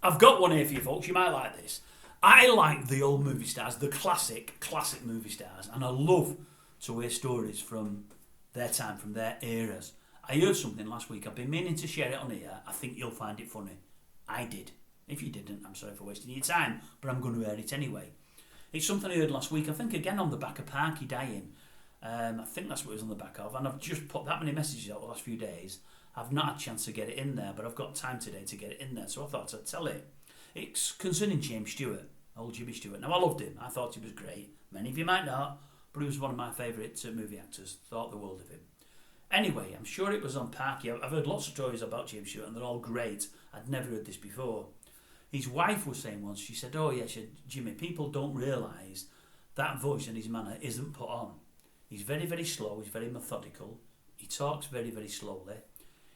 I've got one here for you folks, you might like this. I like the old movie stars, the classic movie stars, and I love to hear stories from their time, from their eras. I heard something last week, I've been meaning to share it on here, I think you'll find it funny. I did. If you didn't, I'm sorry for wasting your time, but I'm going to air it anyway. It's something I heard last week, I think again on the back of Parky dying. I think that's what it was on the back of, and I've just put that many messages out the last few days. I've not had a chance to get it in there, but I've got time today to get it in there, so I thought I'd tell it. It's concerning James Stewart, old Jimmy Stewart. Now, I loved him. I thought he was great. Many of you might not, but he was one of my favourite movie actors. Thought the world of him. Anyway, I'm sure it was on Parky. I've heard lots of stories about James Stewart, and they're all great. I'd never heard this before. His wife was saying once, she said, oh, yeah, she said, Jimmy, people don't realise that voice and his manner isn't put on. He's very, very slow. He's very methodical. He talks very, very slowly.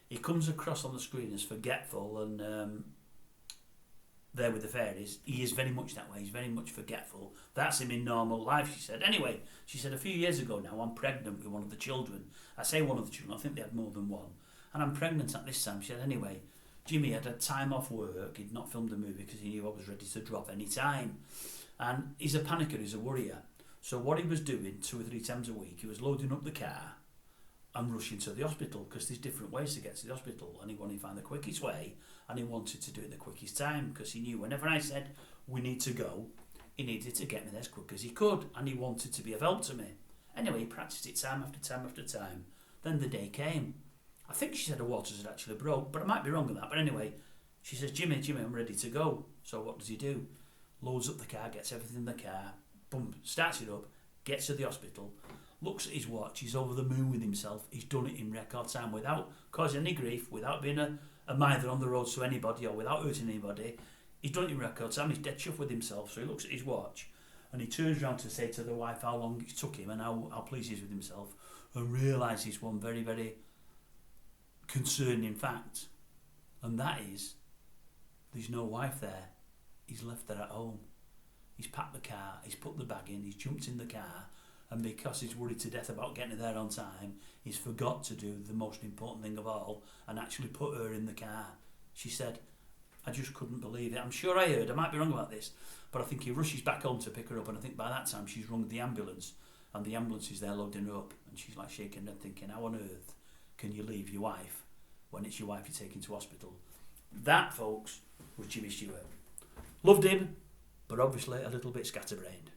He comes across on the screen as forgetful and there with the fairies. He is very much that way. He's very much forgetful. That's him in normal life, she said. Anyway, she said a few years ago now, I'm pregnant with one of the children. I say one of the children. I think they had more than one. And I'm pregnant at this time. She said, anyway, Jimmy had time off work. He'd not filmed the movie because he knew I was ready to drop any time. And he's a panicker. He's a worrier. So what he was doing 2 or 3 times a week, he was loading up the car and rushing to the hospital because there's different ways to get to the hospital and he wanted to find the quickest way and he wanted to do it the quickest time because he knew whenever I said we need to go, he needed to get me there as quick as he could and he wanted to be of help to me. Anyway, he practiced it time after time after time. Then the day came. I think she said her waters had actually broke, but I might be wrong on that. But anyway, she says, Jimmy, I'm ready to go. So what does he do? Loads up the car, gets everything in the car, boom, starts it up, gets to the hospital, looks at his watch, he's over the moon with himself, he's done it in record time without causing any grief, without being a mither on the road to anybody or without hurting anybody. He's done it in record time, he's dead chuffed with himself, so he looks at his watch and he turns around to say to the wife how long it took him and how pleased he is with himself and realises one very, very concerning fact, and that is there's no wife there. He's left her at home. He's packed the car, he's put the bag in, he's jumped in the car, and because he's worried to death about getting there on time, he's forgot to do the most important thing of all and actually put her in the car. She said, I just couldn't believe it. I'm sure I heard, I might be wrong about this, but I think he rushes back home to pick her up, and I think by that time she's rung the ambulance, and the ambulance is there loading her up, and she's like shaking her head thinking, how on earth can you leave your wife when it's your wife you're taking to hospital? That, folks, was Jimmy Stewart. Loved him, but obviously a little bit scatterbrained.